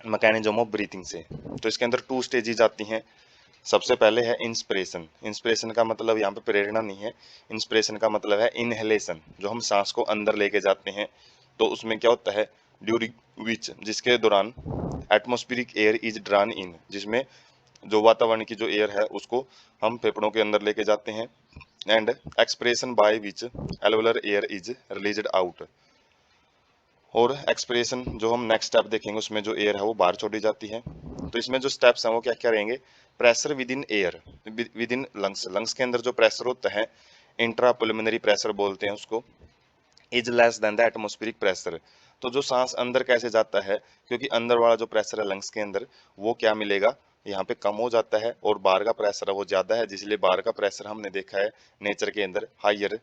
Mechanism of breathing से। तो इसके अंदर 2 स्टेजेस आती हैं। सबसे पहले है इंस्पिरेशन। इंस्पिरेशन का मतलब यहाँ पे प्रेरणा नहीं है, इंस्पिरेशन का मतलब है इनहेलेशन, जो हम सांस को अंदर लेके जाते हैं। तो उसमें क्या होता है, ड्यूरिंग विच, जिसके दौरान एटमॉस्फेरिक एयर इज ड्रान इन, जिसमें जो वातावरण की जो एयर है उसको हम फेफड़ों के अंदर लेके जाते हैं। And expression by which alveolar air is released out. और एक्सप्रेशन जो हम नेक्स्ट स्टेप देखेंगे उसमें जो एयर है वो बाहर छोड़ी जाती है। तो इसमें जो स्टेप्स हैं वो क्या क्या रहेंगे, pressure with in air, with in lungs, lungs के अंदर जो प्रेशर होता है, इंट्रा पुलमिनरी प्रेशर बोलते हैं उसको, is less than the atmospheric pressure. तो जो सांस अंदर कैसे जाता है, क्योंकि अंदर वाला जो प्रेशर है लंग्स के अंदर वो क्या मिलेगा, यहाँ पे कम हो जाता है, और बाहर का प्रेशर है वो ज़्यादा है, जिसलिए बाहर का प्रेशर हमने देखा है नेचर के अंदर हाइयर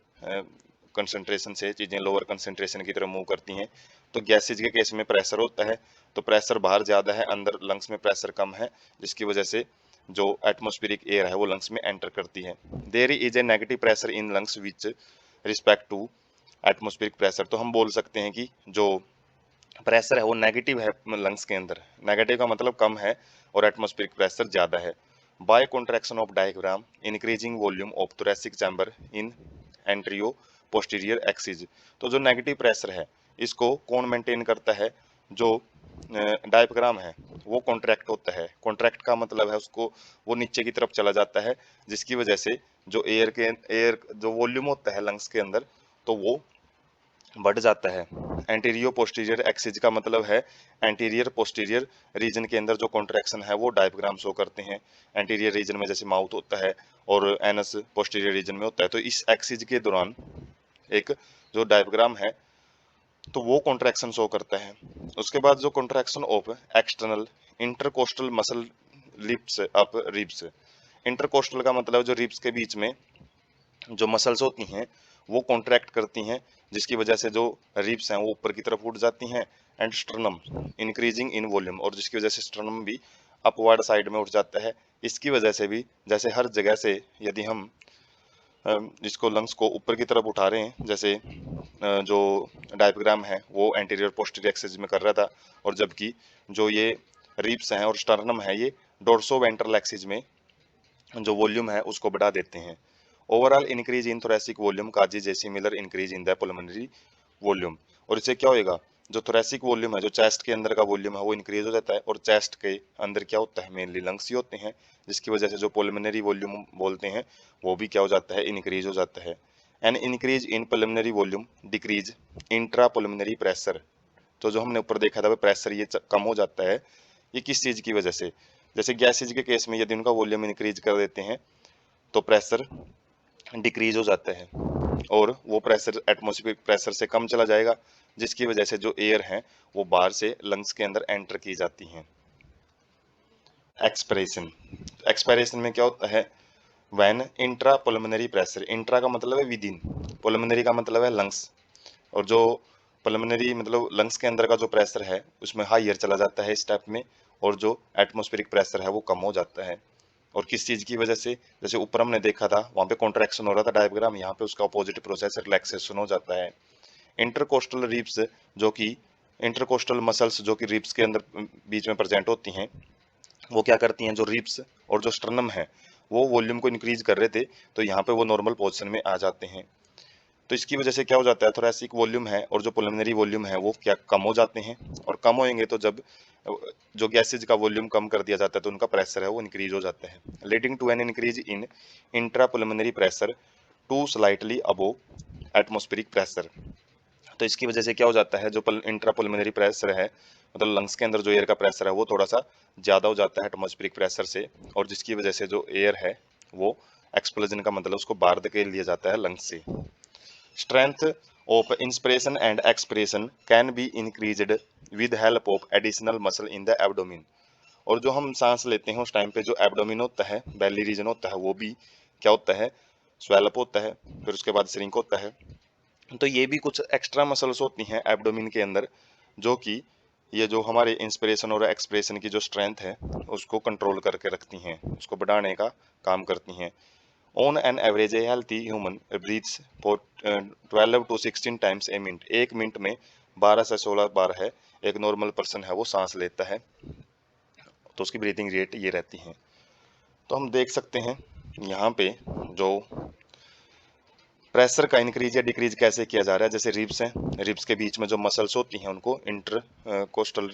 कंसंट्रेशन से चीज़ें लोअर कंसंट्रेशन की तरफ मूव करती हैं। तो गैसेज के केस में प्रेशर होता है, तो प्रेशर बाहर ज़्यादा है, अंदर लंग्स में प्रेशर कम है, जिसकी वजह से जो एटमॉस्फेरिक एयर है वो लंग्स में एंटर करती है। There is a negative pressure in lungs which respect to atmospheric pressure. तो हम बोल सकते हैं कि जो प्रेशर है वो नेगेटिव है लंग्स के अंदर, नेगेटिव का मतलब कम है और एटमॉस्फेरिक प्रेशर ज़्यादा है। By contraction of diaphragm increasing volume of thoracic chamber in antero posterior axis. तो जो नेगेटिव प्रेशर है इसको कौन मेंटेन करता है, जो डायफ्राम है वो कॉन्ट्रैक्ट होता है। कॉन्ट्रैक्ट का मतलब है उसको वो नीचे की तरफ चला जाता है, जिसकी वजह से जो एयर जो वॉल्यूम होता है लंग्स के अंदर तो वो बढ़ जाता है। एंटीरियो पोस्टीरियर एक्सिस का मतलब है एंटीरियर पोस्टीरियर रीजन के अंदर जो कॉन्ट्रैक्शन है वो डायफ्राम शो करते हैं। एंटीरियर रीजन में जैसे माउथ होता है और एनस पोस्टीरियर रीजन में होता है, तो इस एक्सिस के दौरान एक जो डायफ्राम है तो वो कॉन्ट्रैक्शन शो करता है। उसके बाद जो contraction of external intercostal muscle lips up ribs. Intercostal का मतलब जो रिब्स के बीच में जो मसल्स होती हैं वो कॉन्ट्रैक्ट करती हैं, जिसकी वजह से जो रिब्स हैं वो ऊपर की तरफ उठ जाती हैं। And sternum increasing in volume, और जिसकी वजह से स्टर्नम भी अपवर्ड साइड में उठ जाता है। इसकी वजह से भी जैसे हर जगह से यदि हम जिसको लंग्स को ऊपर की तरफ उठा रहे हैं, जैसे जो डायफ्राम है वो एंटीरियर पोस्टीरियर एक्सिस में कर रहा था, और जबकि जो ये रिब्स हैं और स्टर्नम है ये डोर्सो वेंट्रल एक्सिस में जो वॉल्यूम है उसको बढ़ा देते हैं। Overall increase in thoracic volume causes a similar increase in the pulmonary volume. और इससे क्या होएगा, जो थोरैसिक वॉल्यूम है, जो चेस्ट के अंदर का वॉल्यूम है वो इंक्रीज हो जाता है, और चेस्ट के अंदर क्या होता है, मेनली लंग्स ही होते हैं, जिसकी वजह से जो पुल्मोनरी वॉल्यूम बोलते हैं वो भी क्या हो जाता है, इंक्रीज हो जाता है। An increase in pulmonary volume decrease intra pulmonary pressure. तो जो हमने ऊपर देखा था प्रेशर ये कम हो जाता है, ये किस चीज़ की वजह से, जैसे गैसेज के केस में यदि उनका वॉल्यूम इंक्रीज कर देते हैं तो प्रेशर डिक्रीज हो जाता है, और वो प्रेशर एटमॉस्फेरिक प्रेशर से कम चला जाएगा, जिसकी वजह से जो एयर है वो बाहर से लंग्स के अंदर एंटर की जाती हैं। एक्सपिरेशन, एक्सपायरेशन में क्या होता है, when intra pulmonary pressure, intra का मतलब है विद इन, पुल्मोनरी का मतलब है लंग्स, और जो पल्मोनरी मतलब लंग्स के अंदर का जो प्रेशर है उसमें हाइयर चला जाता है इस स्टेप में, और जो एटमॉस्फेरिक प्रेशर है वो कम हो जाता है। और किस चीज़ की वजह से, जैसे ऊपर हमने देखा था वहाँ पे कॉन्ट्रैक्शन हो रहा था डायग्राम, यहाँ पे उसका अपोजिट प्रोसेस रिलैक्सेशन हो जाता है। इंटरकोस्टल रिब्स, जो कि इंटरकोस्टल मसल्स जो कि रिब्स के अंदर बीच में प्रेजेंट होती हैं, वो क्या करती हैं, जो रिब्स और जो स्टर्नम है वो वॉल्यूम को इंक्रीज कर रहे थे, तो यहाँ पे वो नॉर्मल पोजिशन में आ जाते हैं। तो इसकी वजह से क्या हो जाता है, थोरैसिक वॉल्यूम है और जो पुल्मोनरी वॉल्यूम है वो क्या कम हो जाते हैं, और कम होंगे तो जब जो गैसेज का वॉल्यूम कम कर दिया जाता है तो उनका प्रेशर है वो इंक्रीज हो जाता है, leading to an increase in intra pulmonary pressure to slightly above atmospheric pressure. तो इसकी वजह से क्या हो जाता है, जो इंट्रा पुल्मोनरी प्रेशर है मतलब लंग्स के अंदर जो एयर का प्रेशर है वो थोड़ा सा ज़्यादा हो जाता है एटमॉस्फेरिक प्रेशर से, और जिसकी वजह से जो एयर है वो एक्सप्लोजन का मतलब उसको बाहर धकेल दिया जाता है लंग्स से। Strength of inspiration and expiration can be increased with help of additional muscle in the abdomen। और जो हम सांस लेते हैं उस टाइम पे जो एब्डोमिन होता है, बेली रीजन होता है, वो भी क्या होता है, स्वेलअप होता है, फिर उसके बाद श्रिंक होता है। तो ये भी कुछ एक्स्ट्रा मसल्स होती हैं एब्डोमिन के अंदर, जो कि ये जो हमारे इंस्पिरेशन और एक्सप्रेशन की जो स्ट्रेंथ है उसको कंट्रोल करके रखती हैं, उसको बढ़ाने का काम करती हैं। On an average a healthy human breathes for 12 to 16 times a minute. एक मिनट में 12 से 16 बार है एक नॉर्मल पर्सन है वो सांस लेता है, तो उसकी ब्रीथिंग रेट ये रहती है। तो हम देख सकते हैं यहाँ पे जो प्रेशर का इंक्रीज या डिक्रीज कैसे किया जा रहा है। जैसे रिब्स हैं, रिब्स के बीच में जो मसल्स होती हैं उनको इंटर कोस्टल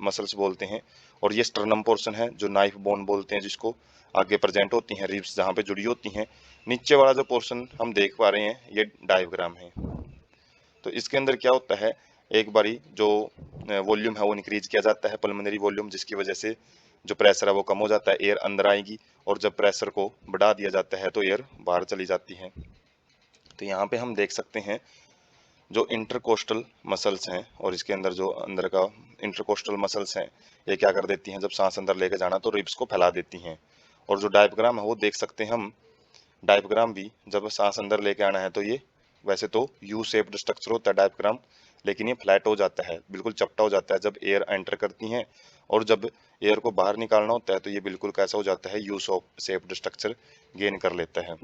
मसल्स बोलते हैं, और ये स्टर्नम पोर्शन है जो नाइफ बोन बोलते हैं, जिसको आगे प्रेजेंट होती हैं रिब्स जहाँ पे जुड़ी होती हैं। नीचे वाला जो पोर्शन हम देख पा रहे हैं ये डायफ्राम है। तो इसके अंदर क्या होता है, एक बारी जो वॉल्यूम है वो इंक्रीज किया जाता है, पल्मोनरी वॉल्यूम, जिसकी वजह से जो प्रेशर है वो कम हो जाता है, एयर अंदर आएगी, और जब प्रेशर को बढ़ा दिया जाता है तो एयर बाहर चली जाती है। तो यहाँ पे हम देख सकते हैं जो इंटरकोस्टल मसल्स हैं, और इसके अंदर जो अंदर का इंटरकोस्टल मसल्स हैं, ये क्या कर देती हैं, जब सांस अंदर लेके जाना तो रिब्स को फैला देती हैं। और जो डायफ्राम है वो देख सकते हैं हम, डायफ्राम भी जब सांस अंदर लेके आना है तो ये वैसे तो यू शेप्ड स्ट्रक्चर होता है डायफ्राम, लेकिन ये फ्लैट हो जाता है, बिल्कुल चपटा हो जाता है जब एयर एंटर करती हैं, और जब एयर को बाहर निकालना होता है तो ये बिल्कुल कैसा हो जाता है, यू शेप्ड स्ट्रक्चर गेन कर लेता है।